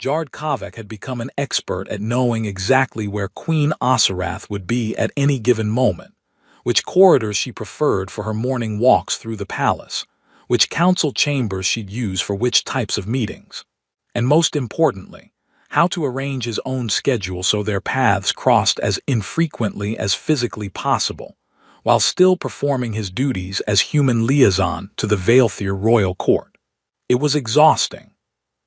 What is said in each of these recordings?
Jard Kavek had become an expert at knowing exactly where Queen Osirath would be at any given moment, which corridors she preferred for her morning walks through the palace, which council chambers she'd use for which types of meetings, and most importantly, how to arrange his own schedule so their paths crossed as infrequently as physically possible, while still performing his duties as human liaison to the Valethir royal court. It was exhausting.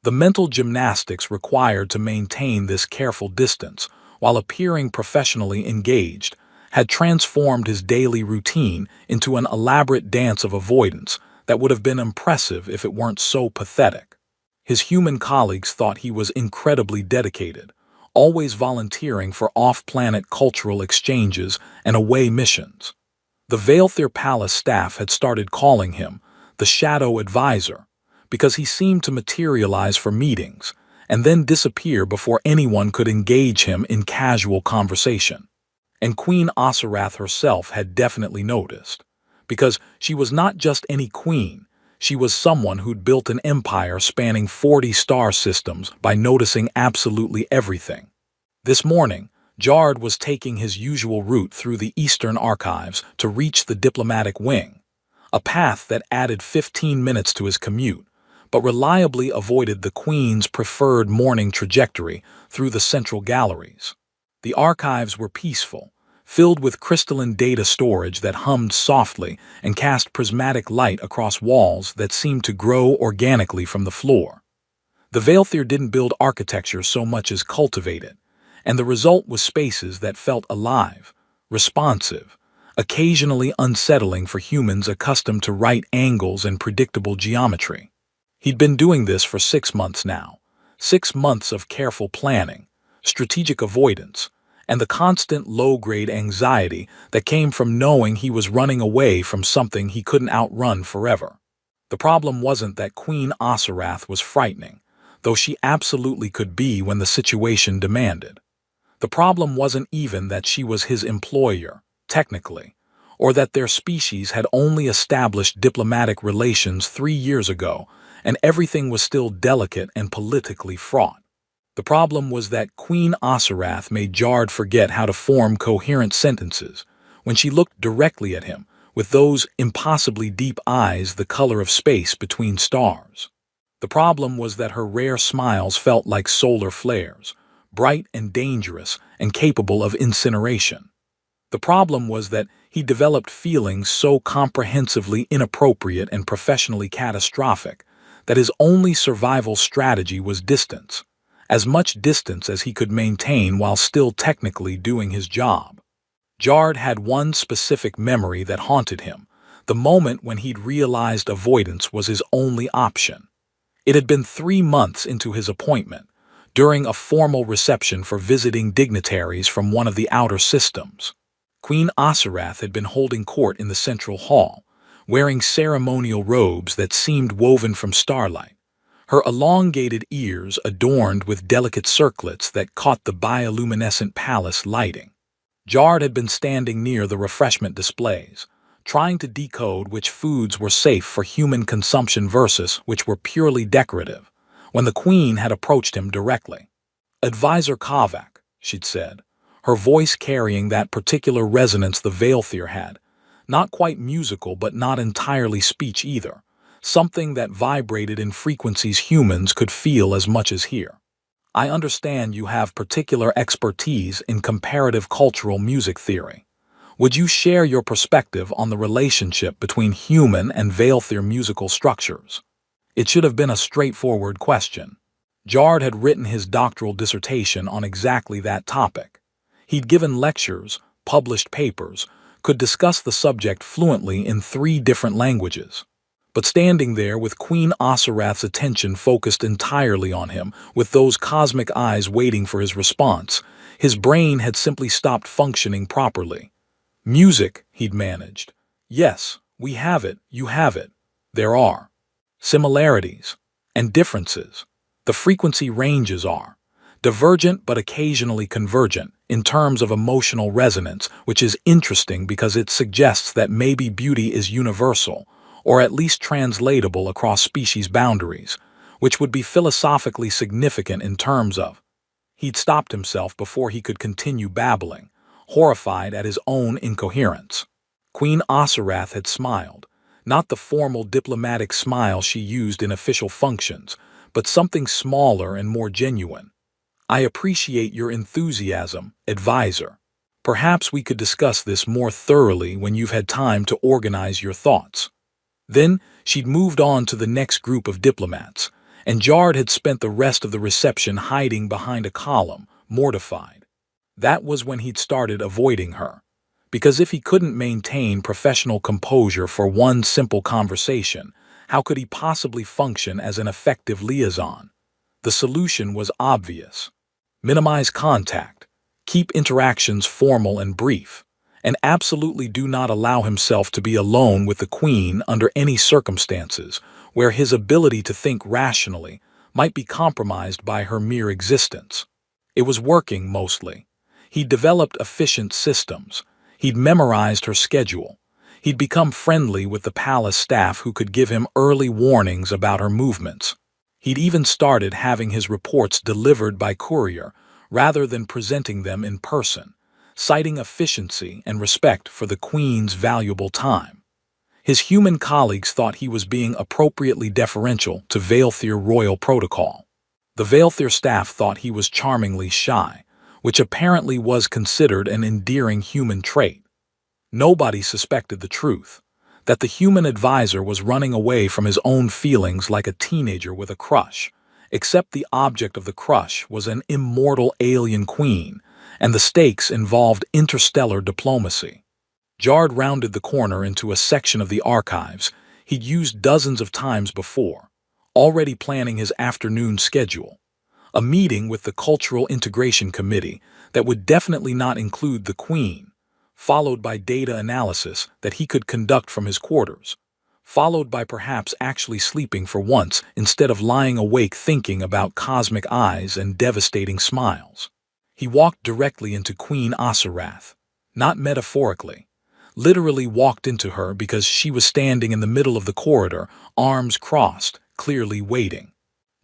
The mental gymnastics required to maintain this careful distance while appearing professionally engaged had transformed his daily routine into an elaborate dance of avoidance that would have been impressive if it weren't so pathetic. His human colleagues thought he was incredibly dedicated, always volunteering for off-planet cultural exchanges and away missions. The Valethir Palace staff had started calling him the Shadow Advisor because he seemed to materialize for meetings and then disappear before anyone could engage him in casual conversation. And Queen Osirath herself had definitely noticed, because she was not just any queen, she was someone who'd built an empire spanning 40 star systems by noticing absolutely everything. This morning, Jard was taking his usual route through the Eastern Archives to reach the diplomatic wing, a path that added 15 minutes to his commute, but reliably avoided the Queen's preferred morning trajectory through the central galleries. The archives were peaceful, filled with crystalline data storage that hummed softly and cast prismatic light across walls that seemed to grow organically from the floor. The Valethir didn't build architecture so much as cultivate it, and the result was spaces that felt alive, responsive, occasionally unsettling for humans accustomed to right angles and predictable geometry. He'd been doing this for 6 months now, 6 months of careful planning, strategic avoidance, and the constant low-grade anxiety that came from knowing he was running away from something he couldn't outrun forever. The problem wasn't that Queen Osirath was frightening, though she absolutely could be when the situation demanded. The problem wasn't even that she was his employer, technically, or that their species had only established diplomatic relations 3 years ago and everything was still delicate and politically fraught. The problem was that Queen Osirath made Jard forget how to form coherent sentences when she looked directly at him with those impossibly deep eyes the color of space between stars. The problem was that her rare smiles felt like solar flares, bright and dangerous and capable of incineration. The problem was that he developed feelings so comprehensively inappropriate and professionally catastrophic that his only survival strategy was distance, as much distance as he could maintain while still technically doing his job. Jard had one specific memory that haunted him, the moment when he'd realized avoidance was his only option. It had been 3 months into his appointment, during a formal reception for visiting dignitaries from one of the outer systems. Queen Osirath had been holding court in the central hall, wearing ceremonial robes that seemed woven from starlight, her elongated ears adorned with delicate circlets that caught the bioluminescent palace lighting. Jard had been standing near the refreshment displays, trying to decode which foods were safe for human consumption versus which were purely decorative, when the Queen had approached him directly. "Advisor Kavak," she'd said, her voice carrying that particular resonance the Valethir had, not quite musical but not entirely speech either, something that vibrated in frequencies humans could feel as much as hear. "I understand you have particular expertise in comparative cultural music theory. Would you share your perspective on the relationship between human and Valethir musical structures?" It should have been a straightforward question. Jard had written his doctoral dissertation on exactly that topic. He'd given lectures, published papers, could discuss the subject fluently in 3 different languages. But standing there with Queen Osirath's attention focused entirely on him, with those cosmic eyes waiting for his response, his brain had simply stopped functioning properly. "Music," he'd managed. "Yes, we have it, you have it. There are similarities and differences. The frequency ranges are divergent but occasionally convergent in terms of emotional resonance, which is interesting because it suggests that maybe beauty is universal, or at least translatable across species boundaries, which would be philosophically significant in terms of. He'd stopped himself before he could continue babbling, horrified at his own incoherence. Queen Osirath had smiled, not the formal diplomatic smile she used in official functions, but something smaller and more genuine. I appreciate your enthusiasm, advisor. Perhaps we could discuss this more thoroughly when you've had time to organize your thoughts. Then she'd moved on to the next group of diplomats, and Jard had spent the rest of the reception hiding behind a column, mortified. That was when he'd started avoiding her. Because if he couldn't maintain professional composure for one simple conversation, how could he possibly function as an effective liaison? The solution was obvious. Minimize contact, keep interactions formal and brief, and absolutely do not allow himself to be alone with the Queen under any circumstances where his ability to think rationally might be compromised by her mere existence. It was working mostly. He'd developed efficient systems. He'd memorized her schedule. He'd become friendly with the palace staff who could give him early warnings about her movements. He'd even started having his reports delivered by courier rather than presenting them in person, citing efficiency and respect for the Queen's valuable time. His human colleagues thought he was being appropriately deferential to Vaelthir royal protocol. The Vaelthir staff thought he was charmingly shy, which apparently was considered an endearing human trait. Nobody suspected the truth, that the human advisor was running away from his own feelings like a teenager with a crush, except the object of the crush was an immortal alien queen, and the stakes involved interstellar diplomacy. Jard rounded the corner into a section of the archives he'd used dozens of times before, already planning his afternoon schedule. A meeting with the Cultural Integration Committee that would definitely not include the Queen, followed by data analysis that he could conduct from his quarters, followed by perhaps actually sleeping for once instead of lying awake thinking about cosmic eyes and devastating smiles. He walked directly into Queen Osirath, not metaphorically. Literally walked into her because she was standing in the middle of the corridor, arms crossed, clearly waiting.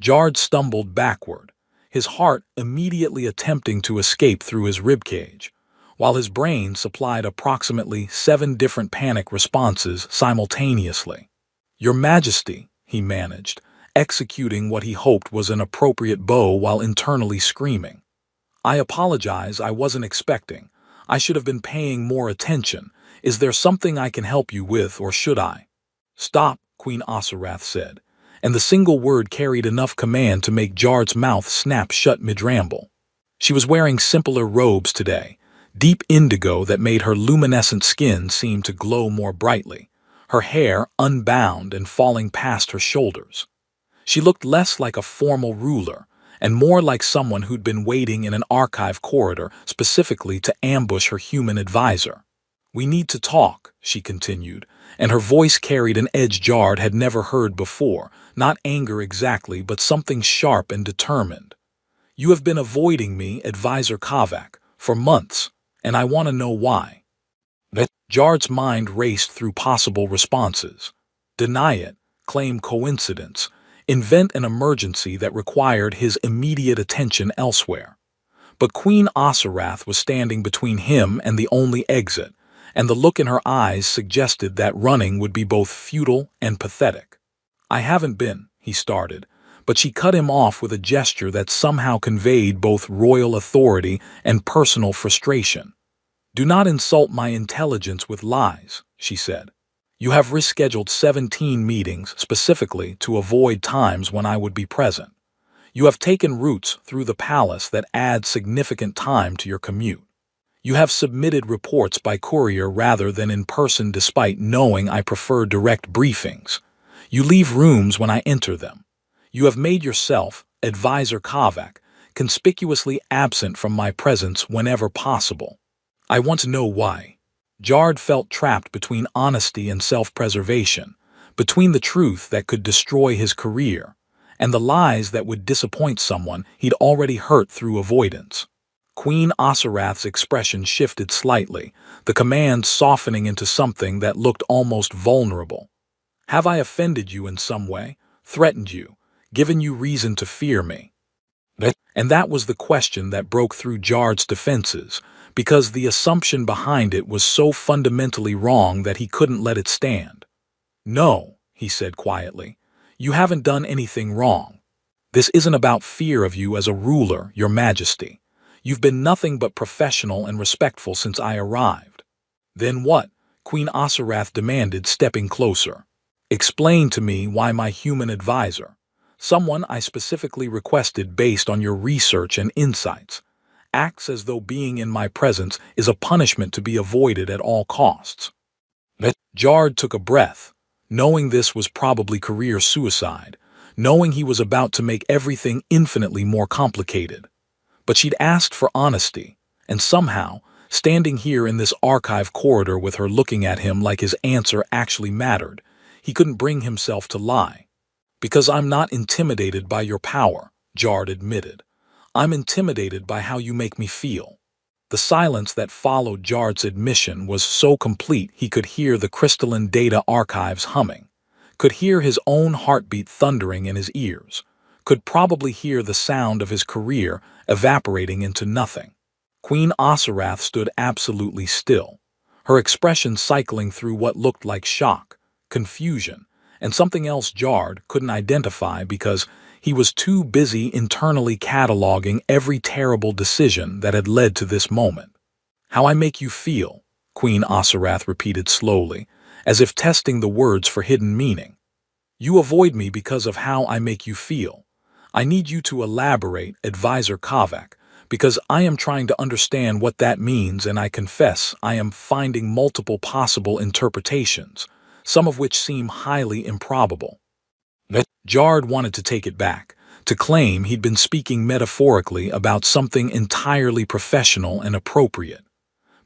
Jard stumbled backward, his heart immediately attempting to escape through his ribcage, while his brain supplied approximately 7 different panic responses simultaneously. "Your Majesty," he managed, executing what he hoped was an appropriate bow while internally screaming. "I apologize, I wasn't expecting. I should have been paying more attention. Is there something I can help you with, or should I?" "Stop," Queen Osirath said, and the single word carried enough command to make Jard's mouth snap shut mid-ramble. She was wearing simpler robes today, deep indigo that made her luminescent skin seem to glow more brightly, her hair unbound and falling past her shoulders. She looked less like a formal ruler and more like someone who'd been waiting in an archive corridor specifically to ambush her human advisor. "We need to talk," she continued, and her voice carried an edge Jard had never heard before, not anger exactly, but something sharp and determined. "You have been avoiding me, Advisor Kavak, for months, and I want to know why." Jard's mind raced through possible responses. Deny it, claim coincidence, invent an emergency that required his immediate attention elsewhere. But Queen Osirath was standing between him and the only exit, and the look in her eyes suggested that running would be both futile and pathetic. "I haven't been," he started, but she cut him off with a gesture that somehow conveyed both royal authority and personal frustration. "Do not insult my intelligence with lies," she said. "You have rescheduled 17 meetings specifically to avoid times when I would be present. You have taken routes through the palace that add significant time to your commute. You have submitted reports by courier rather than in person despite knowing I prefer direct briefings. You leave rooms when I enter them. You have made yourself, Advisor Kavak, conspicuously absent from my presence whenever possible. I want to know why." Jard felt trapped between honesty and self-preservation, between the truth that could destroy his career and the lies that would disappoint someone he'd already hurt through avoidance. Queen Osirath's expression shifted slightly, the command softening into something that looked almost vulnerable. "Have I offended you in some way, threatened you, given you reason to fear me? And that was the question that broke through Jard's defenses, because the assumption behind it was so fundamentally wrong that he couldn't let it stand. No, he said quietly, you haven't done anything wrong. This isn't about fear of you as a ruler, your majesty. You've been nothing but professional and respectful since I arrived. Then what? Queen Osirath demanded, stepping closer. Explain to me why my human advisor, someone I specifically requested based on your research and insights, acts as though being in my presence is a punishment to be avoided at all costs. Jard took a breath, knowing this was probably career suicide, knowing he was about to make everything infinitely more complicated. But she'd asked for honesty, and somehow, standing here in this archive corridor with her looking at him like his answer actually mattered, he couldn't bring himself to lie. Because I'm not intimidated by your power, Jard admitted. I'm intimidated by how you make me feel. The silence that followed Jard's admission was so complete he could hear the crystalline data archives humming, could hear his own heartbeat thundering in his ears, could probably hear the sound of his career evaporating into nothing. Queen Osirath stood absolutely still, her expression cycling through what looked like shock, confusion, and something else Jard couldn't identify because he was too busy internally cataloging every terrible decision that had led to this moment. How I make you feel, Queen Osirath repeated slowly, as if testing the words for hidden meaning. You avoid me because of how I make you feel. I need you to elaborate, Advisor Kavak, because I am trying to understand what that means, and I confess I am finding multiple possible interpretations, some of which seem highly improbable. Jard wanted to take it back, to claim he'd been speaking metaphorically about something entirely professional and appropriate.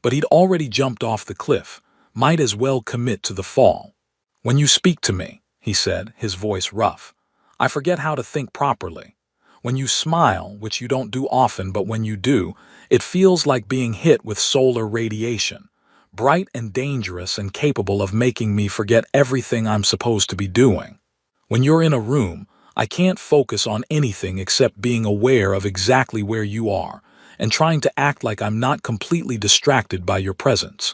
But he'd already jumped off the cliff, might as well commit to the fall. When you speak to me, he said, his voice rough, I forget how to think properly. When you smile, which you don't do often, but when you do, it feels like being hit with solar radiation, bright and dangerous and capable of making me forget everything I'm supposed to be doing. When you're in a room, I can't focus on anything except being aware of exactly where you are and trying to act like I'm not completely distracted by your presence.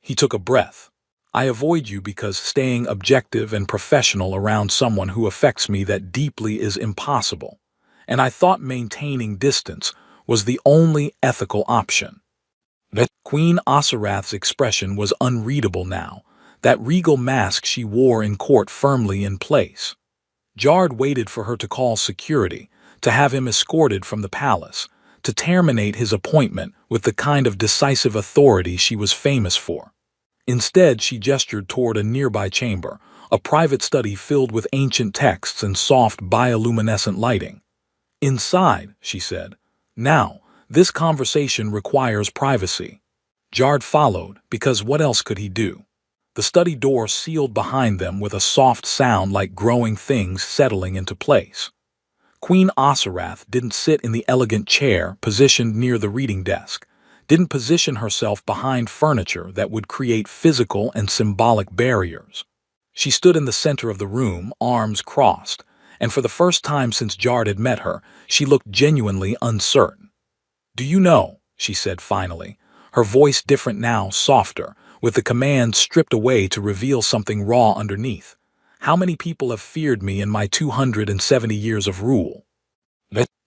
He took a breath. I avoid you because staying objective and professional around someone who affects me that deeply is impossible, and I thought maintaining distance was the only ethical option. Queen Osirath's expression was unreadable now, that regal mask she wore in court firmly in place. Jard waited for her to call security, to have him escorted from the palace, to terminate his appointment with the kind of decisive authority she was famous for. Instead, she gestured toward a nearby chamber, a private study filled with ancient texts and soft bioluminescent lighting. Inside, she said, now, this conversation requires privacy. Jard followed, because what else could he do? The study door sealed behind them with a soft sound like growing things settling into place. Queen Osirath didn't sit in the elegant chair positioned near the reading desk, didn't position herself behind furniture that would create physical and symbolic barriers. She stood in the center of the room, arms crossed, and for the first time since Jard had met her, she looked genuinely uncertain. Do you know, she said finally, her voice different now, softer, with the command stripped away to reveal something raw underneath. How many people have feared me in my 270 years of rule?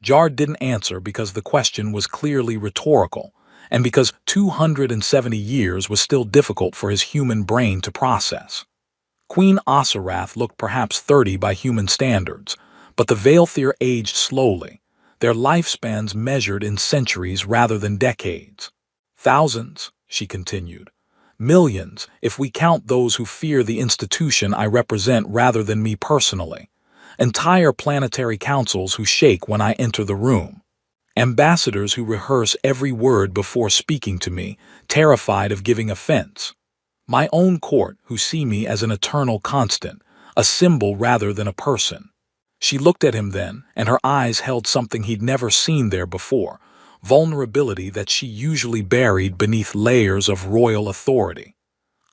Jard didn't answer because the question was clearly rhetorical, and because 270 years was still difficult for his human brain to process. Queen Osirath looked perhaps 30 by human standards, but the Vaelthir aged slowly, their lifespans measured in centuries rather than decades. Thousands, she continued. Millions, if we count those who fear the institution I represent rather than me personally. Entire planetary councils who shake when I enter the room. Ambassadors who rehearse every word before speaking to me, terrified of giving offense. My own court who see me as an eternal constant, a symbol rather than a person. She looked at him then, and her eyes held something he'd never seen there before, vulnerability that she usually buried beneath layers of royal authority.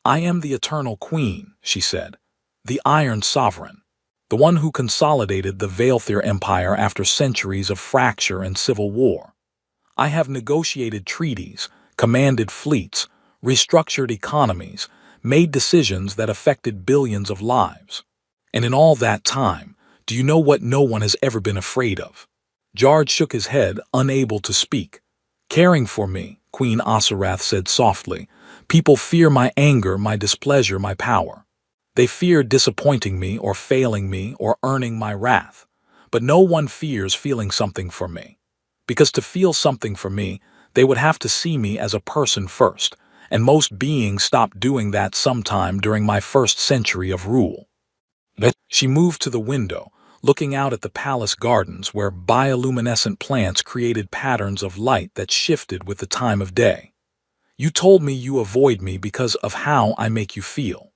I am the eternal queen, she said, the Iron Sovereign. the one who consolidated the Vaelthir Empire after centuries of fracture and civil war. I have negotiated treaties, commanded fleets, restructured economies, made decisions that affected billions of lives. And in all that time, do you know what no one has ever been afraid of? Jard shook his head, unable to speak. Caring for me, Queen Osirath said softly. People fear my anger, my displeasure, my power. They fear disappointing me or failing me or earning my wrath. But no one fears feeling something for me. Because to feel something for me, they would have to see me as a person first, and most beings stopped doing that sometime during my first century of rule. She moved to the window, looking out at the palace gardens where bioluminescent plants created patterns of light that shifted with the time of day. You told me you avoid me because of how I make you feel.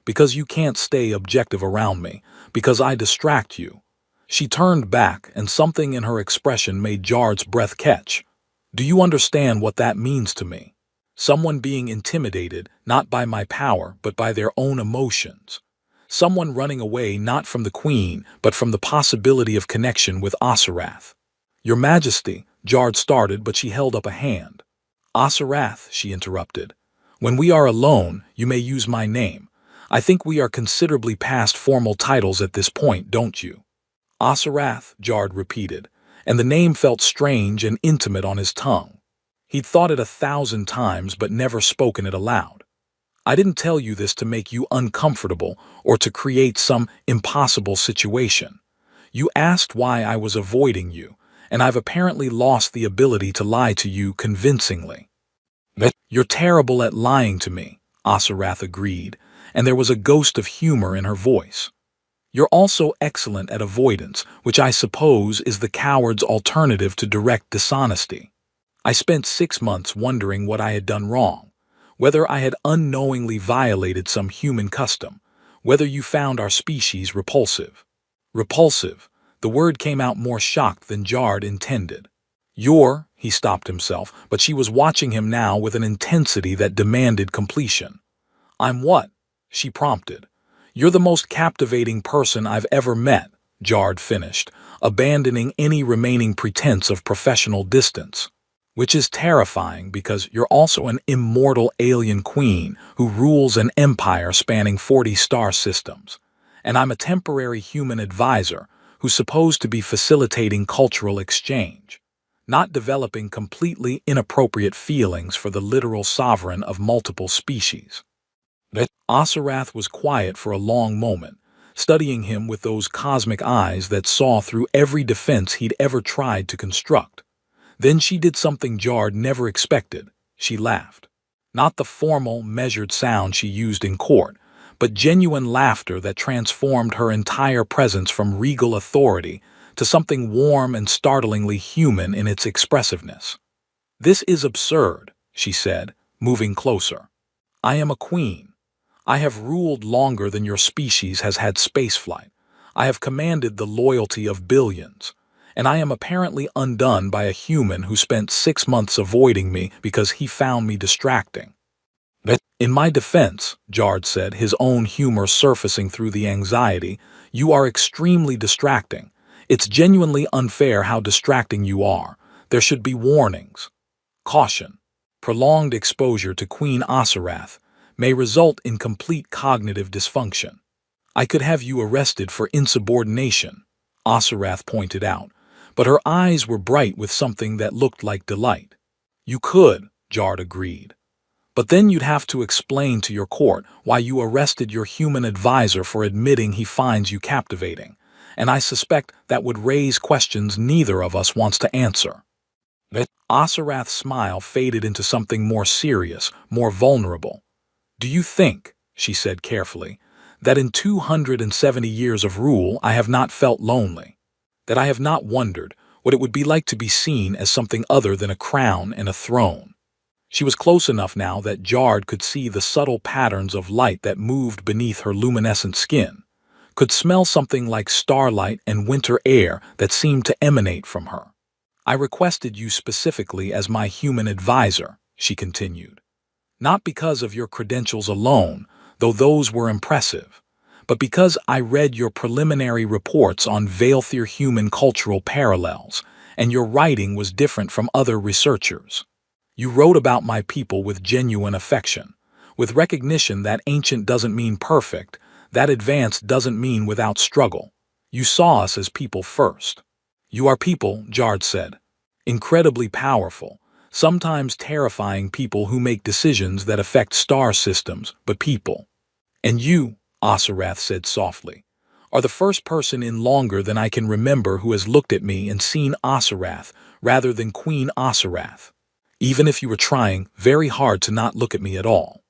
Because you can't stay objective around me, because I distract you. She turned back, and something in her expression made Jard's breath catch. Do you understand what that means to me? Someone being intimidated, not by my power, but by their own emotions. Someone running away not from the Queen, but from the possibility of connection with Osirath. Your Majesty, Jard started, but she held up a hand. Osirath, she interrupted. When we are alone, you may use my name. I think we are considerably past formal titles at this point, don't you? Osirath, Jard repeated, and the name felt strange and intimate on his tongue. He'd thought it 1,000 times but never spoken it aloud. I didn't tell you this to make you uncomfortable or to create some impossible situation. You asked why I was avoiding you, and I've apparently lost the ability to lie to you convincingly. You're terrible at lying to me, Osirath agreed, and there was a ghost of humor in her voice. You're also excellent at avoidance, which I suppose is the coward's alternative to direct dishonesty. I spent 6 months wondering what I had done wrong, whether I had unknowingly violated some human custom, whether you found our species repulsive. Repulsive. The word came out more shocked than Jard intended. He stopped himself, but she was watching him now with an intensity that demanded completion. I'm what? She prompted. You're the most captivating person I've ever met, Jard finished, abandoning any remaining pretense of professional distance. Which is terrifying because you're also an immortal alien queen who rules an empire spanning 40 star systems. And I'm a temporary human advisor who's supposed to be facilitating cultural exchange, not developing completely inappropriate feelings for the literal sovereign of multiple species. Osirath was quiet for a long moment, studying him with those cosmic eyes that saw through every defense he'd ever tried to construct. Then she did something Jard never expected. She laughed. Not the formal, measured sound she used in court, but genuine laughter that transformed her entire presence from regal authority to something warm and startlingly human in its expressiveness. This is absurd, she said, moving closer. I am a queen. I have ruled longer than your species has had spaceflight. I have commanded the loyalty of billions. And I am apparently undone by a human who spent 6 months avoiding me because he found me distracting. In my defense, Jard said, his own humor surfacing through the anxiety, you are extremely distracting. It's genuinely unfair how distracting you are. There should be warnings. Caution. Prolonged exposure to Queen Osirath may result in complete cognitive dysfunction. I could have you arrested for insubordination, Osirath pointed out, but her eyes were bright with something that looked like delight. You could, Jard agreed. But then you'd have to explain to your court why you arrested your human advisor for admitting he finds you captivating, and I suspect that would raise questions neither of us wants to answer. Osirath's smile faded into something more serious, more vulnerable. Do you think, she said carefully, that in 270 years of rule I have not felt lonely? That I have not wondered what it would be like to be seen as something other than a crown and a throne? She was close enough now that Jard could see the subtle patterns of light that moved beneath her luminescent skin, could smell something like starlight and winter air that seemed to emanate from her. I requested you specifically as my human advisor, she continued. Not because of your credentials alone, though those were impressive, but because I read your preliminary reports on Veilthir human cultural parallels, and your writing was different from other researchers. You wrote about my people with genuine affection, with recognition that ancient doesn't mean perfect, that advanced doesn't mean without struggle. You saw us as people first. You are people, Jard said. Incredibly powerful, sometimes terrifying people who make decisions that affect star systems, but people. And you, Osirath said softly, are the first person in longer than I can remember who has looked at me and seen Osirath rather than Queen Osirath, even if you were trying very hard to not look at me at all.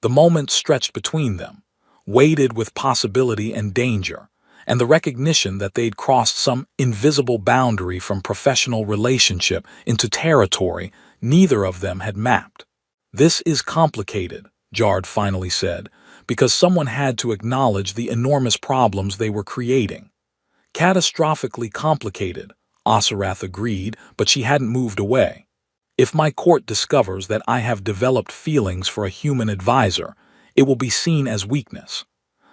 The moment stretched between them, weighted with possibility and danger, and the recognition that they'd crossed some invisible boundary from professional relationship into territory neither of them had mapped. This is complicated, Jard finally said, because someone had to acknowledge the enormous problems they were creating. Catastrophically complicated, Osirath agreed, but she hadn't moved away. If my court discovers that I have developed feelings for a human advisor, it will be seen as weakness.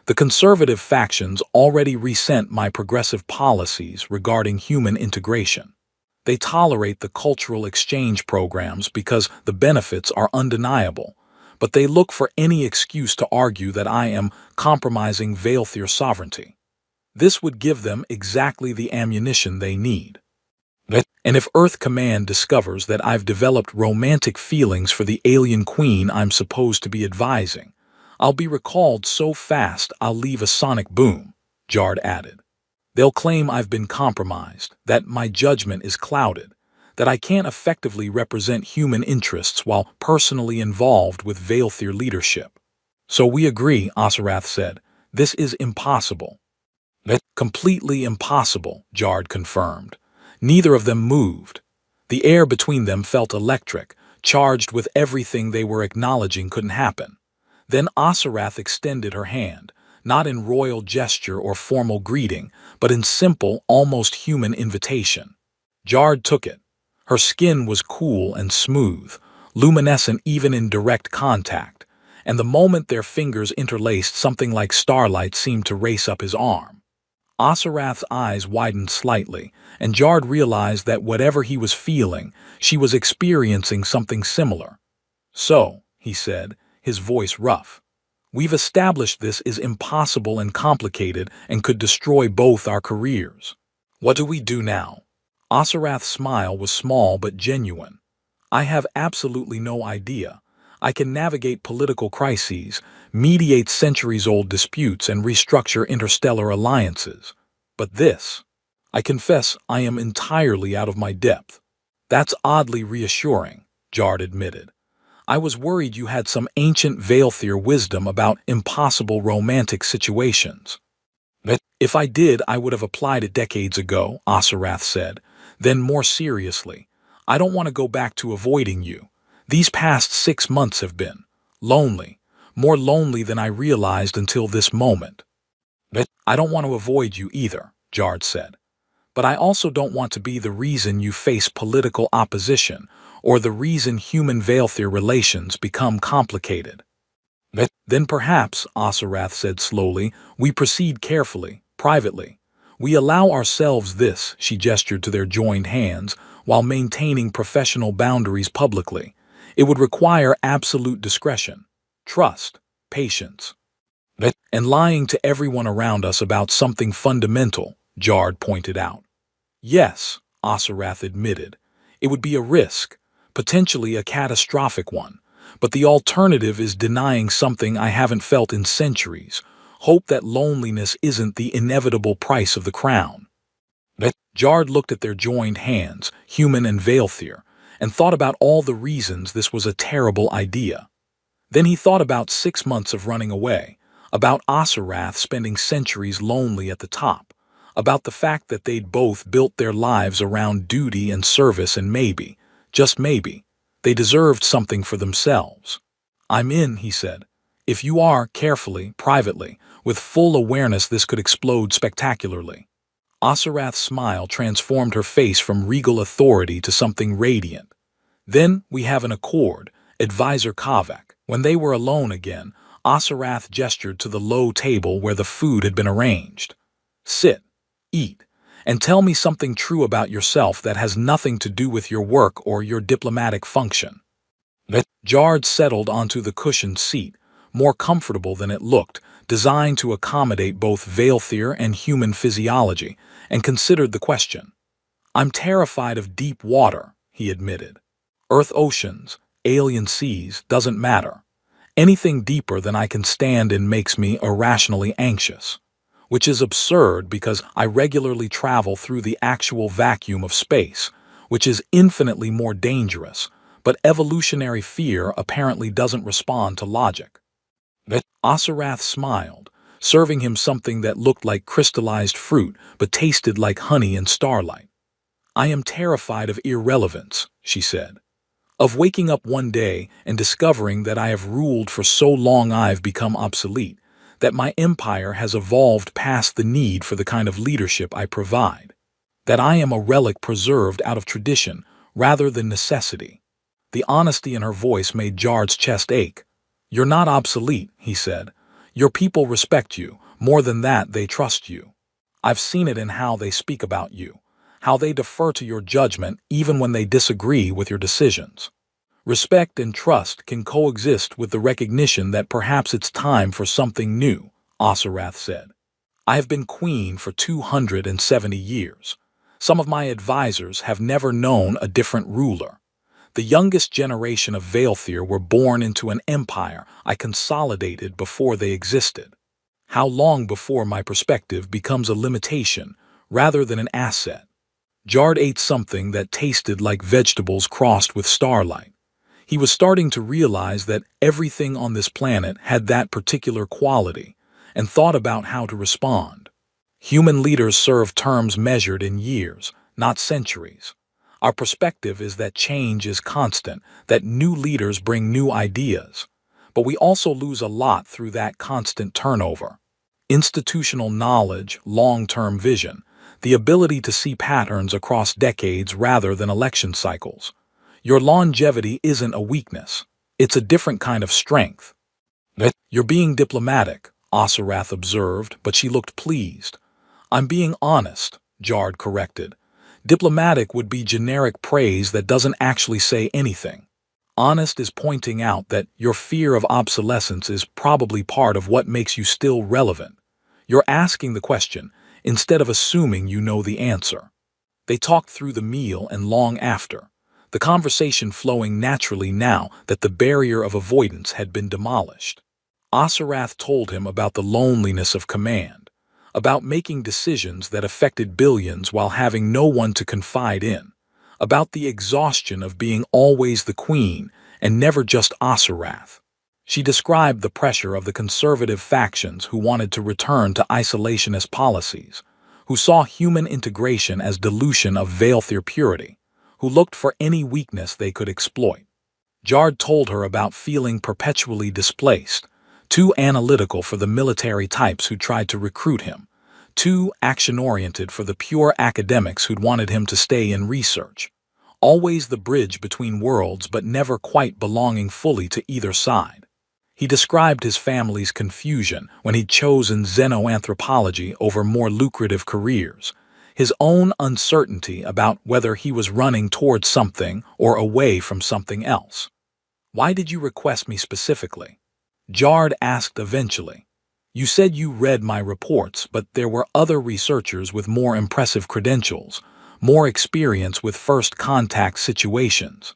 The conservative factions already resent my progressive policies regarding human integration. They tolerate the cultural exchange programs because the benefits are undeniable, but they look for any excuse to argue that I am compromising Veilthir sovereignty. This would give them exactly the ammunition they need. And if Earth Command discovers that I've developed romantic feelings for the alien queen I'm supposed to be advising, I'll be recalled so fast I'll leave a sonic boom, Jard added. They'll claim I've been compromised, that my judgment is clouded, that I can't effectively represent human interests while personally involved with Veilthir leadership. So we agree, Osirath said. This is impossible. Completely impossible, Jard confirmed. Neither of them moved. The air between them felt electric, charged with everything they were acknowledging couldn't happen. Then Osirath extended her hand, not in royal gesture or formal greeting, but in simple, almost human invitation. Jard took it. Her skin was cool and smooth, luminescent even in direct contact, and the moment their fingers interlaced, something like starlight seemed to race up his arm. Osirath's eyes widened slightly, and Jard realized that whatever he was feeling, she was experiencing something similar. So, he said, his voice rough, we've established this is impossible and complicated and could destroy both our careers. What do we do now? Osirath's smile was small but genuine. I have absolutely no idea. I can navigate political crises, mediate centuries-old disputes, and restructure interstellar alliances. But this, I confess I am entirely out of my depth. That's oddly reassuring, Jard admitted. I was worried you had some ancient Veilthir wisdom about impossible romantic situations. If I did, I would have applied it decades ago, Osirath said. Then more seriously, I don't want to go back to avoiding you. These past 6 months have been lonely, more lonely than I realized until this moment. I don't want to avoid you either, Jard said. But I also don't want to be the reason you face political opposition or the reason human Veilthir relations become complicated. Then perhaps, Osirath said slowly, we proceed carefully, privately. We allow ourselves this, she gestured to their joined hands, while maintaining professional boundaries publicly. It would require absolute discretion, trust, patience. And lying to everyone around us about something fundamental, Jard pointed out. Yes, Osirath admitted. It would be a risk, potentially a catastrophic one, but the alternative is denying something I haven't felt in centuries, hope that loneliness isn't the inevitable price of the crown. Jard looked at their joined hands, human and Veilthir, and thought about all the reasons this was a terrible idea. Then he thought about 6 months of running away, about Osirath spending centuries lonely at the top, about the fact that they'd both built their lives around duty and service, and maybe, just maybe, they deserved something for themselves. I'm in, he said. If you are, carefully, privately, with full awareness this could explode spectacularly. Osirath's smile transformed her face from regal authority to something radiant. Then we have an accord, Advisor Kavak. When they were alone again, Osarath gestured to the low table where the food had been arranged. Sit, eat, and tell me something true about yourself that has nothing to do with your work or your diplomatic function. Jard settled onto the cushioned seat, more comfortable than it looked, designed to accommodate both Vaelthir and human physiology, and considered the question. I'm terrified of deep water, he admitted. Earth oceans, alien seas, doesn't matter. Anything deeper than I can stand in makes me irrationally anxious. Which is absurd because I regularly travel through the actual vacuum of space, which is infinitely more dangerous, but evolutionary fear apparently doesn't respond to logic. Osarath smiled, serving him something that looked like crystallized fruit but tasted like honey and starlight. I am terrified of irrelevance, she said. Of waking up one day and discovering that I have ruled for so long I've become obsolete, that my empire has evolved past the need for the kind of leadership I provide, that I am a relic preserved out of tradition rather than necessity. The honesty in her voice made Jard's chest ache. You're not obsolete, he said. Your people respect you. More than that, they trust you. I've seen it in how they speak about you, how they defer to your judgment even when they disagree with your decisions. Respect and trust can coexist with the recognition that perhaps it's time for something new, Osarath said. I have been queen for 270 years. Some of my advisors have never known a different ruler. The youngest generation of Vaelthir were born into an empire I consolidated before they existed. How long before my perspective becomes a limitation rather than an asset? Jard ate something that tasted like vegetables crossed with starlight. He was starting to realize that everything on this planet had that particular quality, and thought about how to respond. Human leaders serve terms measured in years, not centuries. Our perspective is that change is constant, that new leaders bring new ideas. But we also lose a lot through that constant turnover. Institutional knowledge, long-term vision, the ability to see patterns across decades rather than election cycles. Your longevity isn't a weakness. It's a different kind of strength. You're being diplomatic, Osarath observed, but she looked pleased. I'm being honest, Jard corrected. Diplomatic would be generic praise that doesn't actually say anything. Honest is pointing out that your fear of obsolescence is probably part of what makes you still relevant. You're asking the question instead of assuming you know the answer. They talked through the meal and long after, the conversation flowing naturally now that the barrier of avoidance had been demolished. Osarath told him about the loneliness of command, about making decisions that affected billions while having no one to confide in, about the exhaustion of being always the queen and never just Osarath. She described the pressure of the conservative factions who wanted to return to isolationist policies, who saw human integration as dilution of Vaelthir purity, who looked for any weakness they could exploit. Jard told her about feeling perpetually displaced, too analytical for the military types who tried to recruit him, too action-oriented for the pure academics who'd wanted him to stay in research. Always the bridge between worlds but never quite belonging fully to either side. He described his family's confusion when he'd chosen xenoanthropology over more lucrative careers, his own uncertainty about whether he was running towards something or away from something else. Why did you request me specifically? Jard asked eventually. You said you read my reports, but there were other researchers with more impressive credentials, more experience with first contact situations.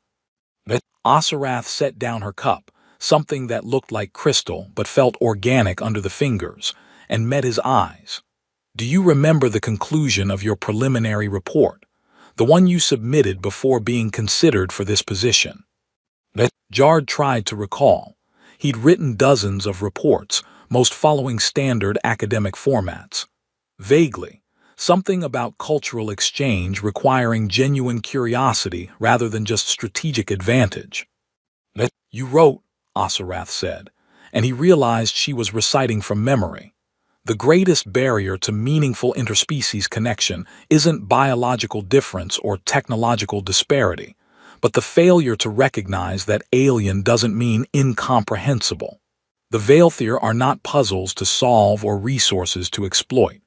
Osarath set down her cup, something that looked like crystal but felt organic under the fingers, and met his eyes. Do you remember the conclusion of your preliminary report, the one you submitted before being considered for this position? Jard tried to recall. He'd written dozens of reports, most following standard academic formats. Vaguely, something about cultural exchange requiring genuine curiosity rather than just strategic advantage. You wrote, Osarath said, and he realized she was reciting from memory. The greatest barrier to meaningful interspecies connection isn't biological difference or technological disparity, but the failure to recognize that alien doesn't mean incomprehensible. The Veilthir are not puzzles to solve or resources to exploit.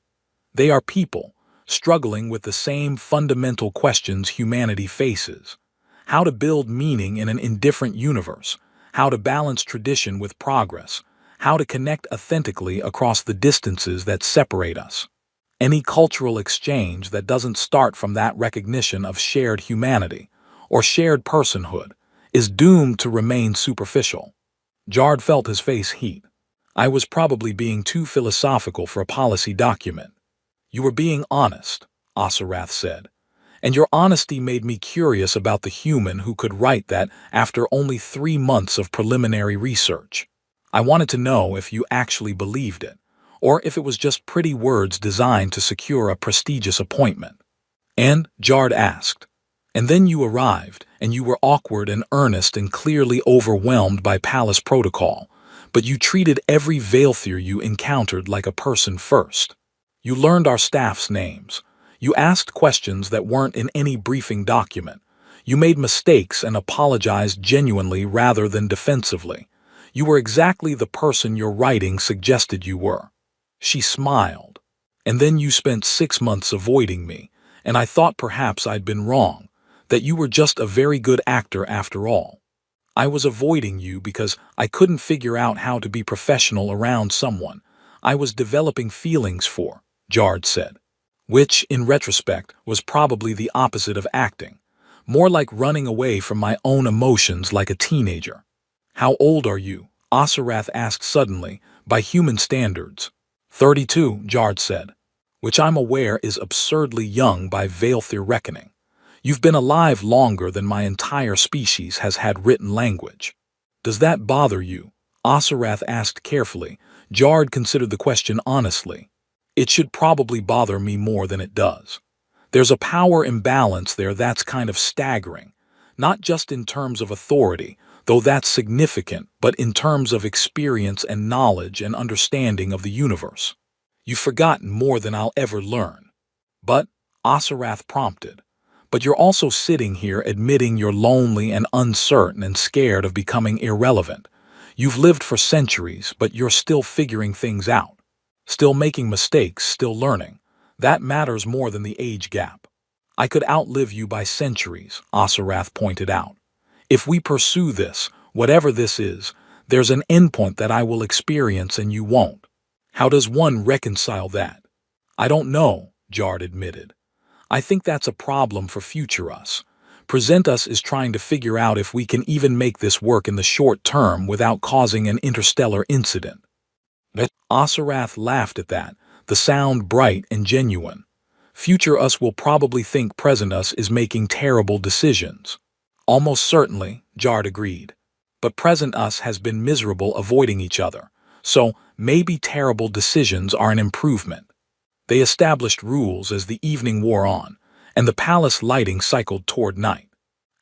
They are people, struggling with the same fundamental questions humanity faces. How to build meaning in an indifferent universe, how to balance tradition with progress, how to connect authentically across the distances that separate us. Any cultural exchange that doesn't start from that recognition of shared humanity or shared personhood is doomed to remain superficial. Jard felt his face heat. I was probably being too philosophical for a policy document. You were being honest, Osarath said. And your honesty made me curious about the human who could write that after only 3 months of preliminary research. I wanted to know if you actually believed it, or if it was just pretty words designed to secure a prestigious appointment. And, Jard asked, and then you arrived, and you were awkward and earnest and clearly overwhelmed by palace protocol, but you treated every Veilthir you encountered like a person first. You learned our staff's names. You asked questions that weren't in any briefing document. You made mistakes and apologized genuinely rather than defensively. You were exactly the person your writing suggested you were. She smiled. And then you spent 6 months avoiding me, and I thought perhaps I'd been wrong, that you were just a very good actor after all. I was avoiding you because I couldn't figure out how to be professional around someone I was developing feelings for, Jard said. Which, in retrospect, was probably the opposite of acting, more like running away from my own emotions like a teenager. How old are you? Osarath asked suddenly, by human standards. 32, Jard said, which I'm aware is absurdly young by Veilthir reckoning. You've been alive longer than my entire species has had written language. Does that bother you? Osarath asked carefully. Jard considered the question honestly. It should probably bother me more than it does. There's a power imbalance there that's kind of staggering, not just in terms of authority, though that's significant, but in terms of experience and knowledge and understanding of the universe. You've forgotten more than I'll ever learn. But, Osarath prompted, but you're also sitting here admitting you're lonely and uncertain and scared of becoming irrelevant. You've lived for centuries, but you're still figuring things out. Still making mistakes, still learning. That matters more than the age gap. I could outlive you by centuries, Osarath pointed out. If we pursue this, whatever this is, there's an endpoint that I will experience and you won't. How does one reconcile that? I don't know, Jard admitted. I think that's a problem for future us. Present us is trying to figure out if we can even make this work in the short term without causing an interstellar incident. Osarath laughed at that, the sound bright and genuine. Future us will probably think present us is making terrible decisions. Almost certainly, Jard agreed. But present us has been miserable avoiding each other, so maybe terrible decisions are an improvement. They established rules as the evening wore on, and the palace lighting cycled toward night.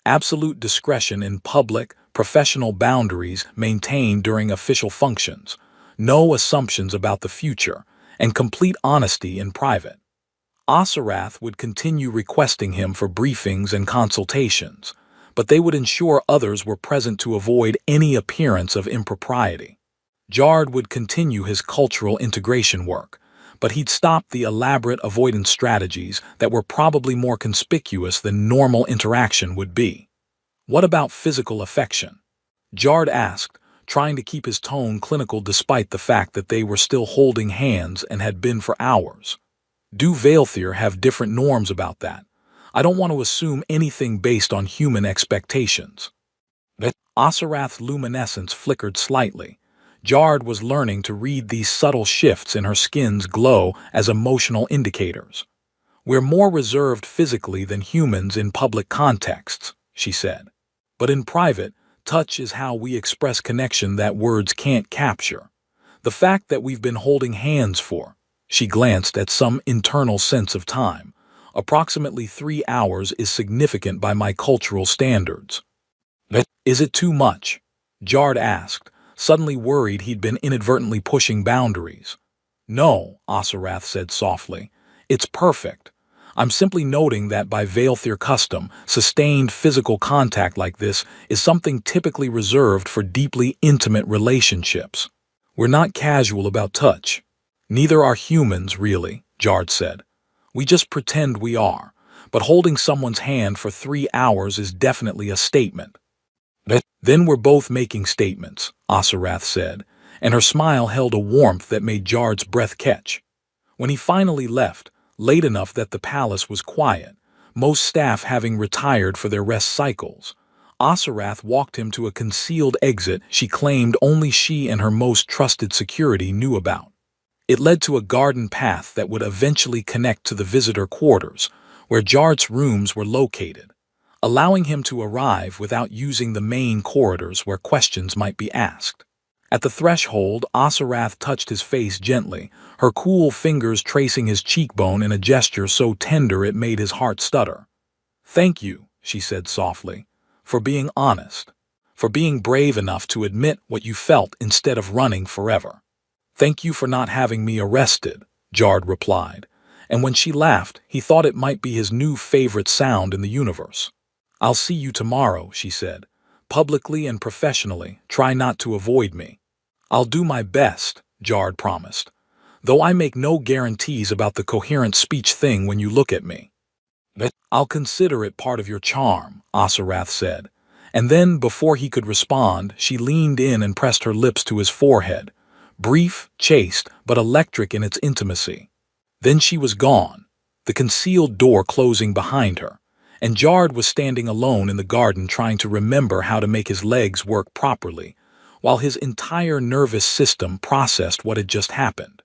Absolute discretion in public, professional boundaries maintained during official functions, no assumptions about the future, and complete honesty in private. Osarath would continue requesting him for briefings and consultations, but they would ensure others were present to avoid any appearance of impropriety. Jard would continue his cultural integration work, but he'd stop the elaborate avoidance strategies that were probably more conspicuous than normal interaction would be. What about physical affection? Jard asked, trying to keep his tone clinical despite the fact that they were still holding hands and had been for hours. Do Veilthir have different norms about that? I don't want to assume anything based on human expectations. Osarath's luminescence flickered slightly. Jard was learning to read these subtle shifts in her skin's glow as emotional indicators. We're more reserved physically than humans in public contexts, she said. But in private, touch is how we express connection that words can't capture. The fact that we've been holding hands for, she glanced at some internal sense of time, approximately 3 hours is significant by my cultural standards. Is it too much? Jard asked, suddenly worried he'd been inadvertently pushing boundaries. No, Osarath said softly. It's perfect. I'm simply noting that by Veilthir custom, sustained physical contact like this is something typically reserved for deeply intimate relationships. We're not casual about touch. Neither are humans, really, Jard said. We just pretend we are, but holding someone's hand for 3 hours is definitely a statement. Then we're both making statements, Asarath said, and her smile held a warmth that made Jard's breath catch. When he finally left, late enough that the palace was quiet, most staff having retired for their rest cycles, Asarath walked him to a concealed exit she claimed only she and her most trusted security knew about. It led to a garden path that would eventually connect to the visitor quarters, where Jard's rooms were located, allowing him to arrive without using the main corridors where questions might be asked. At the threshold, Asarath touched his face gently, her cool fingers tracing his cheekbone in a gesture so tender it made his heart stutter. "Thank you," she said softly, "for being honest, for being brave enough to admit what you felt instead of running forever." "Thank you for not having me arrested," Jard replied, and when she laughed, he thought it might be his new favorite sound in the universe. "I'll see you tomorrow," she said. "Publicly and professionally, try not to avoid me." "I'll do my best," Jard promised, "though I make no guarantees about the coherent speech thing when you look at me." "I'll consider it part of your charm," Asarath said, and then, before he could respond, she leaned in and pressed her lips to his forehead, brief, chaste, but electric in its intimacy. Then she was gone, the concealed door closing behind her, and Jard was standing alone in the garden trying to remember how to make his legs work properly, while his entire nervous system processed what had just happened.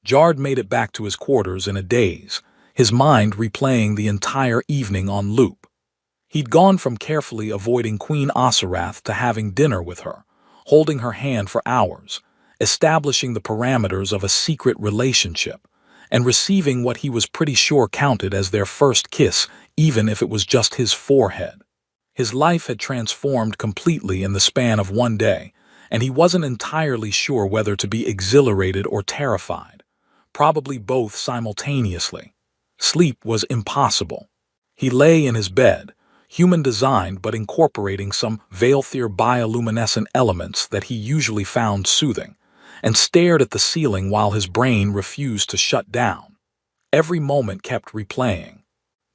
Jard made it back to his quarters in a daze, his mind replaying the entire evening on loop. He'd gone from carefully avoiding Queen Asarath to having dinner with her, holding her hand for hours, establishing the parameters of a secret relationship, and receiving what he was pretty sure counted as their first kiss, even if it was just his forehead. His life had transformed completely in the span of one day, and he wasn't entirely sure whether to be exhilarated or terrified, probably both simultaneously. Sleep was impossible. He lay in his bed, human-designed but incorporating some Veilthir bioluminescent elements that he usually found soothing, and stared at the ceiling while his brain refused to shut down. Every moment kept replaying.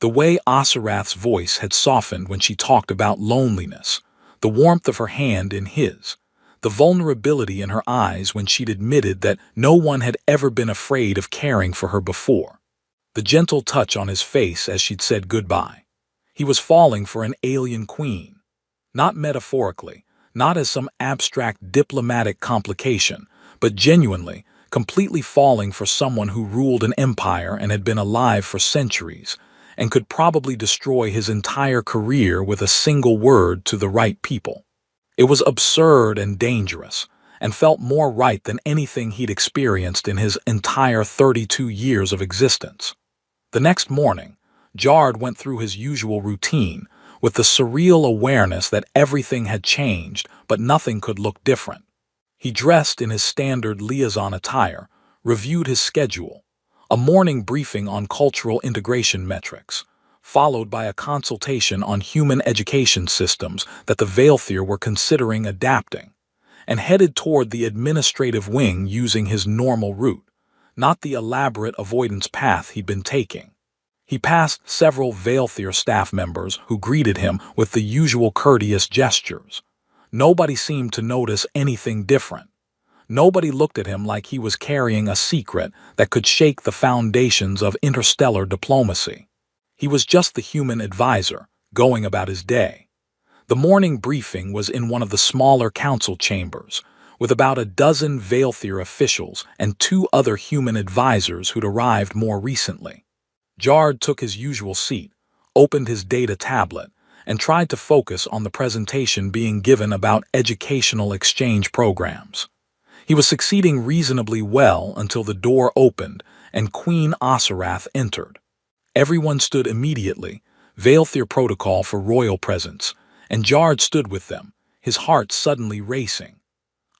The way Asarath's voice had softened when she talked about loneliness, the warmth of her hand in his, the vulnerability in her eyes when she'd admitted that no one had ever been afraid of caring for her before, the gentle touch on his face as she'd said goodbye. He was falling for an alien queen. Not metaphorically, not as some abstract diplomatic complication, but genuinely, completely falling for someone who ruled an empire and had been alive for centuries, and could probably destroy his entire career with a single word to the right people. It was absurd and dangerous, and felt more right than anything he'd experienced in his entire 32 years of existence. The next morning, Jard went through his usual routine, with the surreal awareness that everything had changed, but nothing could look different. He dressed in his standard liaison attire, reviewed his schedule, a morning briefing on cultural integration metrics, followed by a consultation on human education systems that the Veilthir were considering adapting, and headed toward the administrative wing using his normal route, not the elaborate avoidance path he'd been taking. He passed several Veilthir staff members who greeted him with the usual courteous gestures. Nobody seemed to notice anything different. Nobody looked at him like he was carrying a secret that could shake the foundations of interstellar diplomacy. He was just the human advisor, going about his day. The morning briefing was in one of the smaller council chambers, with about a dozen Veilthir officials and 2 other human advisors who'd arrived more recently. Jard took his usual seat, opened his data tablet, and tried to focus on the presentation being given about educational exchange programs. He was succeeding reasonably well until the door opened and Queen Asarath entered. Everyone stood immediately, Veilthir protocol for royal presence, and Jard stood with them, his heart suddenly racing.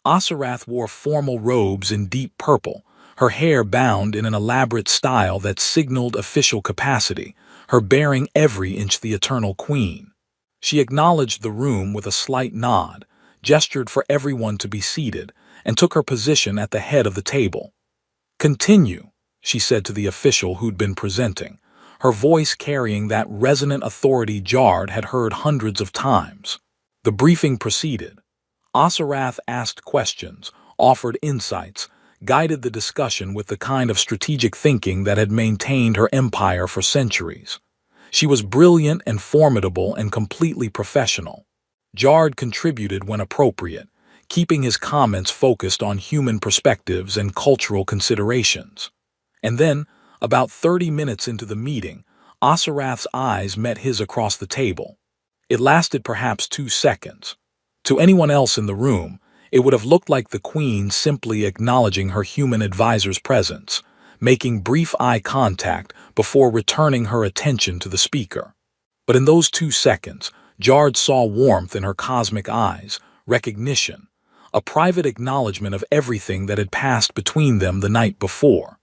Asarath wore formal robes in deep purple, her hair bound in an elaborate style that signaled official capacity, her bearing every inch the eternal queen. She acknowledged the room with a slight nod, gestured for everyone to be seated, and took her position at the head of the table. "Continue," she said to the official who'd been presenting, her voice carrying that resonant authority Jard had heard hundreds of times. The briefing proceeded. Asarath asked questions, offered insights, guided the discussion with the kind of strategic thinking that had maintained her empire for centuries. She was brilliant and formidable and completely professional. Jard contributed when appropriate, keeping his comments focused on human perspectives and cultural considerations. And then, about 30 minutes into the meeting, Asarath's eyes met his across the table. It lasted perhaps 2 seconds. To anyone else in the room, it would have looked like the Queen simply acknowledging her human advisor's presence, making brief eye contact before returning her attention to the speaker. But in those 2 seconds, Jard saw warmth in her cosmic eyes, recognition, a private acknowledgement of everything that had passed between them the night before.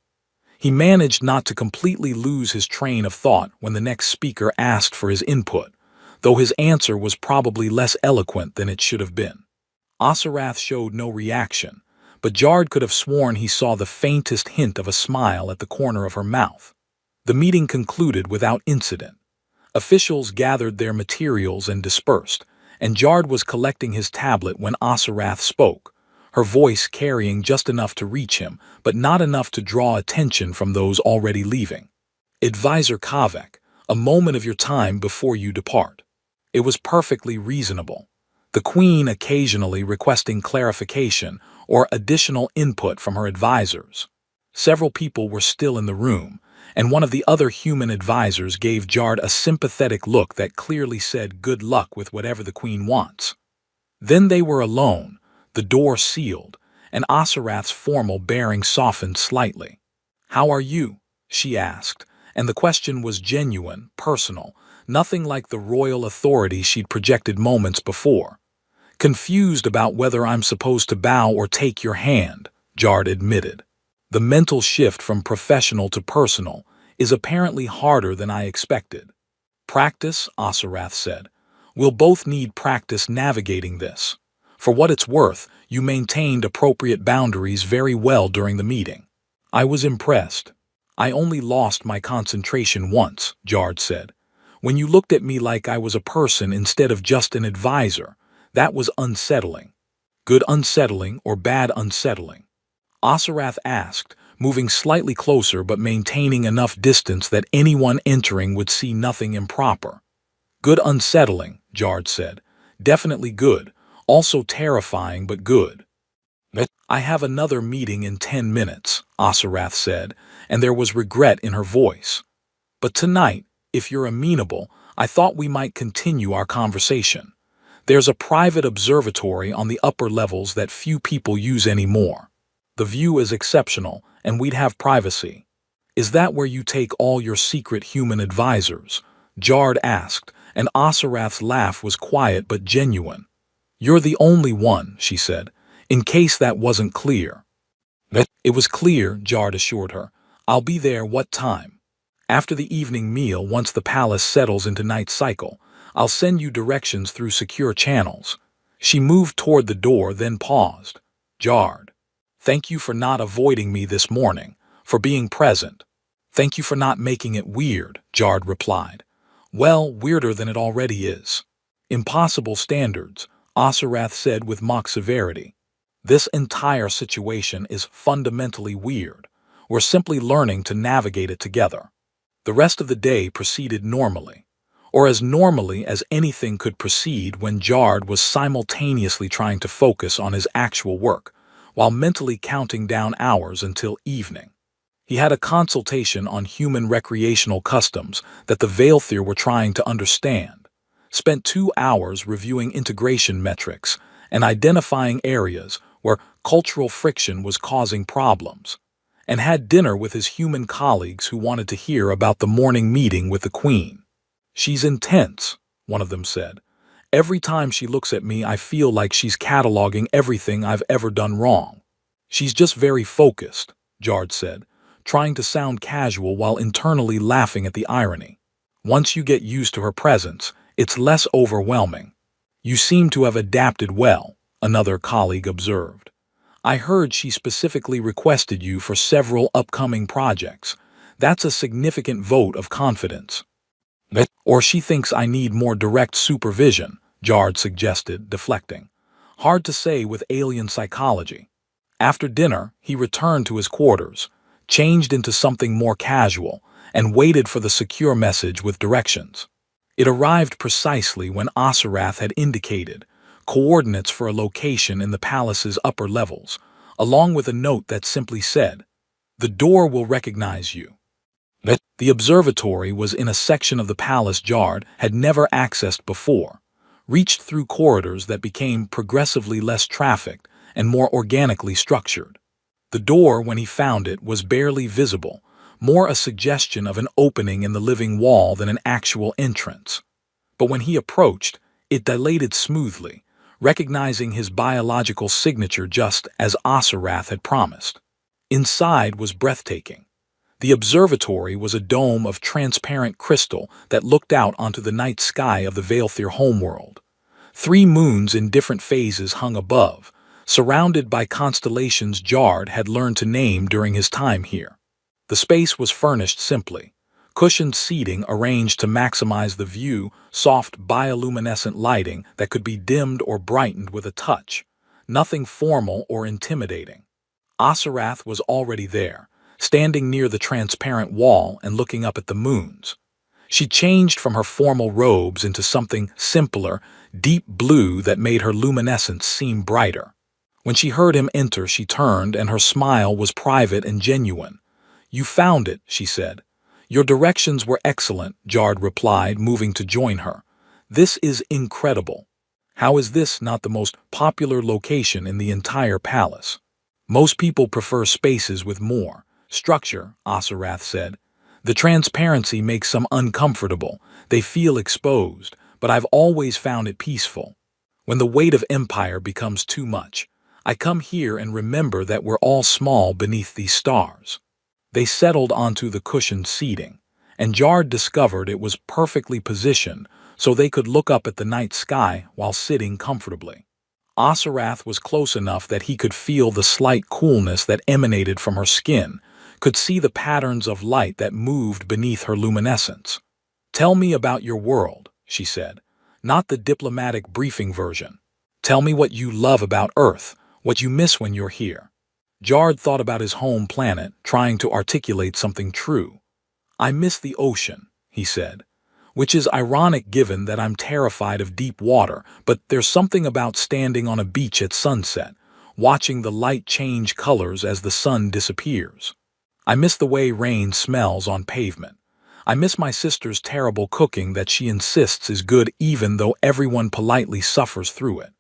He managed not to completely lose his train of thought when the next speaker asked for his input, though his answer was probably less eloquent than it should have been. Asarath showed no reaction, but Jard could have sworn he saw the faintest hint of a smile at the corner of her mouth. The meeting concluded without incident. Officials gathered their materials and dispersed, and Jard was collecting his tablet when Asarath spoke, her voice carrying just enough to reach him, but not enough to draw attention from those already leaving. "Advisor Kavek, a moment of your time before you depart." It was perfectly reasonable. The Queen occasionally requesting clarification or additional input from her advisors. Several people were still in the room, and one of the other human advisors gave Jard a sympathetic look that clearly said good luck with whatever the Queen wants. Then they were alone, the door sealed, and Asarath's formal bearing softened slightly. "How are you?" she asked, and the question was genuine, personal, nothing like the royal authority she'd projected moments before. "Confused about whether I'm supposed to bow or take your hand," Jard admitted. "The mental shift from professional to personal is apparently harder than I expected." "Practice," Asarath said. "We'll both need practice navigating this. For what it's worth, you maintained appropriate boundaries very well during the meeting. I was impressed." "I only lost my concentration once," Jard said. "When you looked at me like I was a person instead of just an advisor, that was unsettling." "Good unsettling or bad unsettling?" Asarath asked, moving slightly closer but maintaining enough distance that anyone entering would see nothing improper. "Good unsettling," Jard said. "Definitely good. Also terrifying but good." "I have another meeting in 10 minutes, Asarath said, and there was regret in her voice. "But tonight, if you're amenable, I thought we might continue our conversation. There's a private observatory on the upper levels that few people use anymore. The view is exceptional, and we'd have privacy." "Is that where you take all your secret human advisors?" Jard asked, and Asarath's laugh was quiet but genuine. "You're the only one," she said, "in case that wasn't clear." "It was clear," Jard assured her. "I'll be there what time?" "After the evening meal, once the palace settles into night cycle. I'll send you directions through secure channels." She moved toward the door, then paused. "Jard, thank you for not avoiding me this morning, for being present." "Thank you for not making it weird," Jard replied. "Well, weirder than it already is." "Impossible standards," Asarath said with mock severity. "This entire situation is fundamentally weird. We're simply learning to navigate it together." The rest of the day proceeded normally, or as normally as anything could proceed when Jard was simultaneously trying to focus on his actual work, while mentally counting down hours until evening. He had a consultation on human recreational customs that the Veilthir were trying to understand, spent 2 hours reviewing integration metrics and identifying areas where cultural friction was causing problems, and had dinner with his human colleagues who wanted to hear about the morning meeting with the Queen. "She's intense," one of them said. "Every time she looks at me, I feel like she's cataloging everything I've ever done wrong." "She's just very focused," Jard said, trying to sound casual while internally laughing at the irony. "Once you get used to her presence, it's less overwhelming." "You seem to have adapted well," another colleague observed. I heard she specifically requested you for several upcoming projects. That's a significant vote of confidence. Or she thinks I need more direct supervision, Jard suggested, deflecting. Hard to say with alien psychology. After dinner, he returned to his quarters, changed into something more casual, and waited for the secure message with directions. It arrived precisely when Osirath had indicated coordinates for a location in the palace's upper levels, along with a note that simply said, "The door will recognize you." The observatory was in a section of the palace Jard had never accessed before, reached through corridors that became progressively less trafficked and more organically structured. The door, when he found it, was barely visible, more a suggestion of an opening in the living wall than an actual entrance. But when he approached, it dilated smoothly, recognizing his biological signature just as Osirath had promised. Inside was breathtaking. The observatory was a dome of transparent crystal that looked out onto the night sky of the Vaelthir homeworld. 3 moons in different phases hung above, surrounded by constellations Jard had learned to name during his time here. The space was furnished simply. Cushioned seating arranged to maximize the view, soft bioluminescent lighting that could be dimmed or brightened with a touch. Nothing formal or intimidating. Osirath was already there, standing near the transparent wall and looking up at the moons. She changed from her formal robes into something simpler, deep blue that made her luminescence seem brighter. When she heard him enter, she turned, and her smile was private and genuine. "You found it," she said. "Your directions were excellent," Jard replied, moving to join her. "This is incredible. How is this not the most popular location in the entire palace? Most people prefer spaces with more structure," Osirath said. "The transparency makes some uncomfortable. They feel exposed, but I've always found it peaceful. When the weight of empire becomes too much, I come here and remember that we're all small beneath these stars." They settled onto the cushioned seating, and Jard discovered it was perfectly positioned so they could look up at the night sky while sitting comfortably. Osirath was close enough that he could feel the slight coolness that emanated from her skin, could see the patterns of light that moved beneath her luminescence. "Tell me about your world," she said, "not the diplomatic briefing version. Tell me what you love about Earth, what you miss when you're here." Jard thought about his home planet, trying to articulate something true. "I miss the ocean," he said, "which is ironic given that I'm terrified of deep water, but there's something about standing on a beach at sunset, watching the light change colors as the sun disappears. I miss the way rain smells on pavement. I miss my sister's terrible cooking that she insists is good even though everyone politely suffers through it.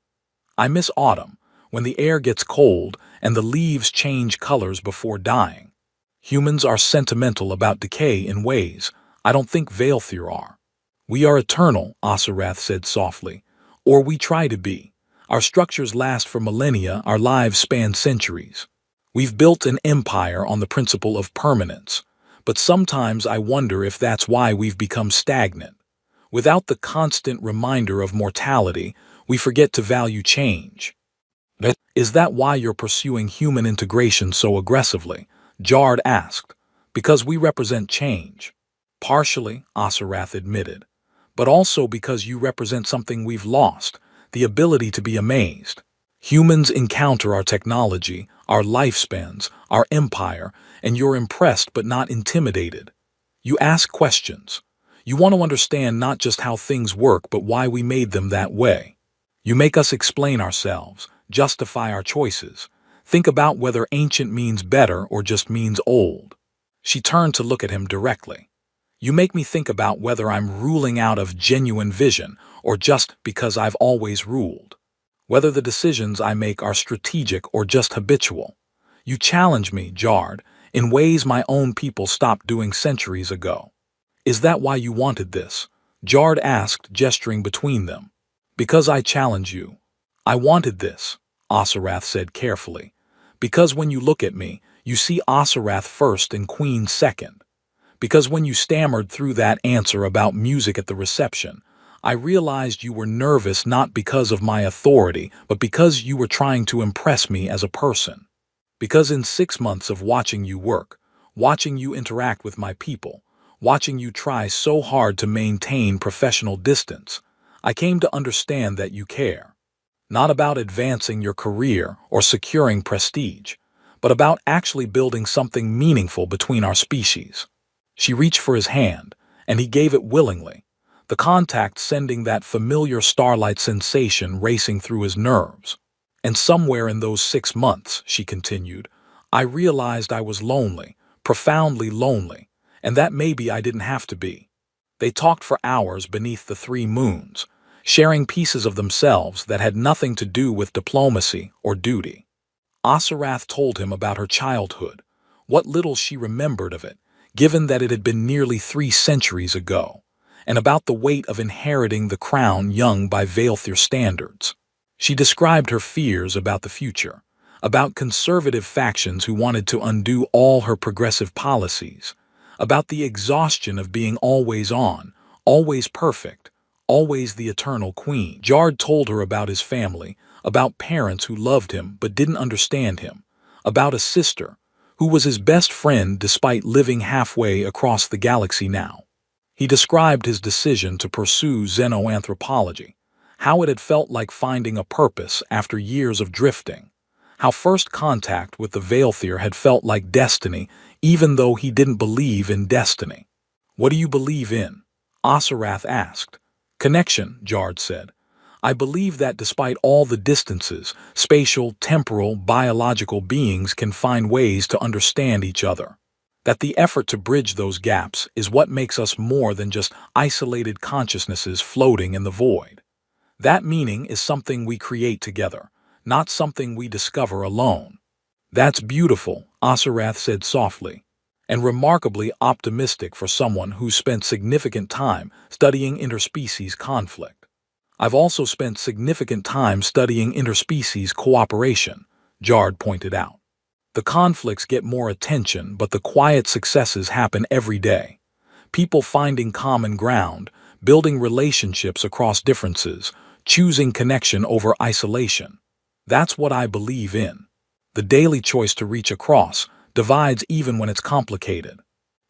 I miss autumn, when the air gets cold and the leaves change colors before dying. Humans are sentimental about decay in ways I don't think Vaelthir are. We are eternal," Osirath said softly, "or we try to be. Our structures last for millennia, our lives span centuries. We've built an empire on the principle of permanence, but sometimes I wonder if that's why we've become stagnant. Without the constant reminder of mortality, we forget to value change." "Is that why you're pursuing human integration so aggressively?" Jard asked. "Because we represent change." "Partially," Osirath admitted, "but also because you represent something we've lost, the ability to be amazed. Humans encounter our technology, our lifespans, our empire, and you're impressed but not intimidated. You ask questions. You want to understand not just how things work but why we made them that way. You make us explain ourselves, justify our choices, think about whether ancient means better or just means old." She turned to look at him directly. "You make me think about whether I'm ruling out of genuine vision or just because I've always ruled. Whether the decisions I make are strategic or just habitual. You challenge me, Jard, in ways my own people stopped doing centuries ago." "Is that why you wanted this?" Jard asked, gesturing between them. "Because I challenge you. I wanted this," Osirath said carefully, "because when you look at me, you see Osirath first and Queen second. Because when you stammered through that answer about music at the reception, I realized you were nervous not because of my authority, but because you were trying to impress me as a person. Because in 6 months of watching you work, watching you interact with my people, watching you try so hard to maintain professional distance, I came to understand that you care. Not about advancing your career or securing prestige, but about actually building something meaningful between our species. She reached for his hand, and he gave it willingly, the contact sending that familiar starlight sensation racing through his nerves. And somewhere in those 6 months, she continued, I realized I was lonely, profoundly lonely, and that maybe I didn't have to be. They talked for hours beneath the 3 moons, sharing pieces of themselves that had nothing to do with diplomacy or duty. Asarath told him about her childhood, what little she remembered of it, given that it had been nearly 3 centuries ago, and about the weight of inheriting the crown young by Vaelthir standards. She described her fears about the future, about conservative factions who wanted to undo all her progressive policies, about the exhaustion of being always on, always perfect, always the eternal queen. Jard told her about his family, about parents who loved him but didn't understand him, about a sister who was his best friend despite living halfway across the galaxy now. He described his decision to pursue xenoanthropology, how it had felt like finding a purpose after years of drifting, how first contact with the Vaelthir had felt like destiny even though he didn't believe in destiny. What do you believe in? Asarath asked. Connection, Jard said. I believe that despite all the distances, spatial, temporal, biological beings can find ways to understand each other. That the effort to bridge those gaps is what makes us more than just isolated consciousnesses floating in the void. That meaning is something we create together, not something we discover alone. That's beautiful, Asarath said softly, and remarkably optimistic for someone who's spent significant time studying interspecies conflict. I've also spent significant time studying interspecies cooperation, Jard pointed out. The conflicts get more attention, but the quiet successes happen every day. People finding common ground, building relationships across differences, choosing connection over isolation. That's what I believe in. The daily choice to reach across divides even when it's complicated.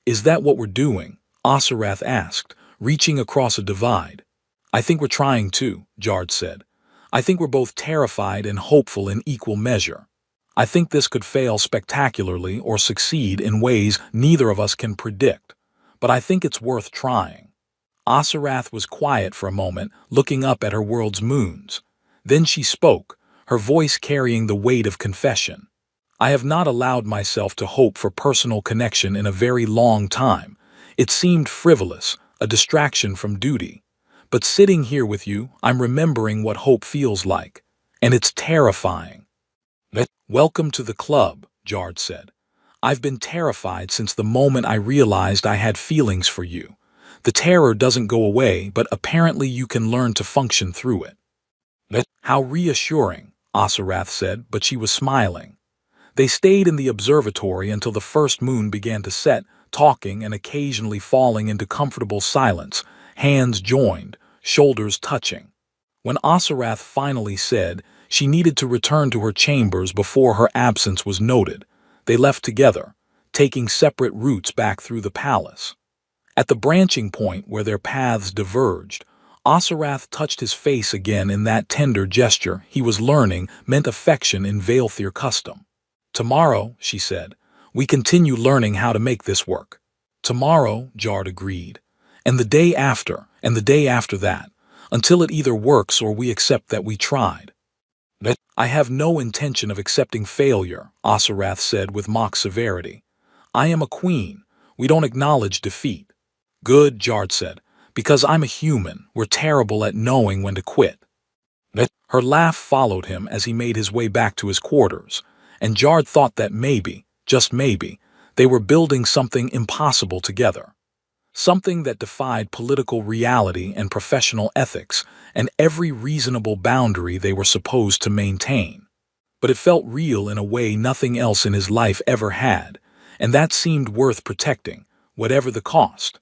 Is that what we're doing? Asarath asked, reaching across a divide. I think we're trying to, Jard said. I think we're both terrified and hopeful in equal measure. I think this could fail spectacularly or succeed in ways neither of us can predict, but I think it's worth trying. Asarath was quiet for a moment, looking up at her world's moons. Then she spoke, her voice carrying the weight of confession. I have not allowed myself to hope for personal connection in a very long time. It seemed frivolous, a distraction from duty. But sitting here with you, I'm remembering what hope feels like, and it's terrifying. Welcome to the club, Jard said. I've been terrified since the moment I realized I had feelings for you. The terror doesn't go away, but apparently you can learn to function through it. How reassuring, Asarath said, but she was smiling. They stayed in the observatory until the first moon began to set, talking and occasionally falling into comfortable silence, hands joined, shoulders touching. When Asarath finally said she needed to return to her chambers before her absence was noted, they left together, taking separate routes back through the palace. At the branching point where their paths diverged, Asarath touched his face again in that tender gesture he was learning meant affection in Vaelthir custom. Tomorrow, she said, we continue learning how to make this work. Tomorrow, Jard agreed, and the day after, and the day after that, until it either works or we accept that we tried. I have no intention of accepting failure, Asarath said with mock severity. I am a queen. We don't acknowledge defeat. Good, Jard said, because I'm a human. We're terrible at knowing when to quit. Her laugh followed him as he made his way back to his quarters, and Jard thought that maybe, just maybe, they were building something impossible together. Something that defied political reality and professional ethics and every reasonable boundary they were supposed to maintain. But it felt real in a way nothing else in his life ever had, and that seemed worth protecting, whatever the cost.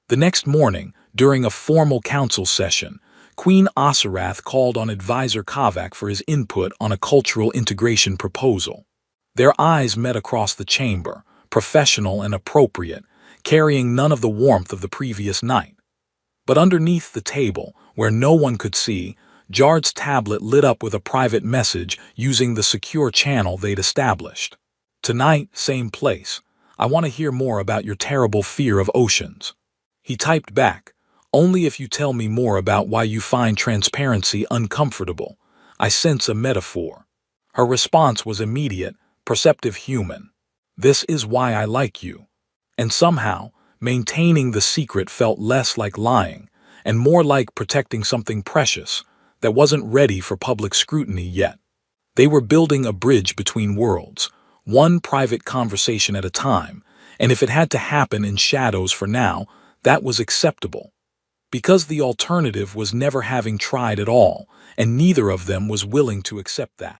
The next morning, During a formal council session, Queen Osirath called on Advisor Kavak for his input on a cultural integration proposal. Their eyes met across the chamber, professional and appropriate, carrying none of the warmth of the previous night. But underneath the table, where no one could see, Jard's tablet lit up with a private message using the secure channel they'd established. "Tonight, same place. I want to hear more about your terrible fear of oceans." He typed back, "Only if you tell me more about why you find transparency uncomfortable. I sense a metaphor." Her response was immediate, perceptive, human. "This is why I like you." And somehow, maintaining the secret felt less like lying and more like protecting something precious that wasn't ready for public scrutiny yet. They were building a bridge between worlds, one private conversation at a time, and if it had to happen in shadows for now, that was acceptable. Because the alternative was never having tried at all, and neither of them was willing to accept that.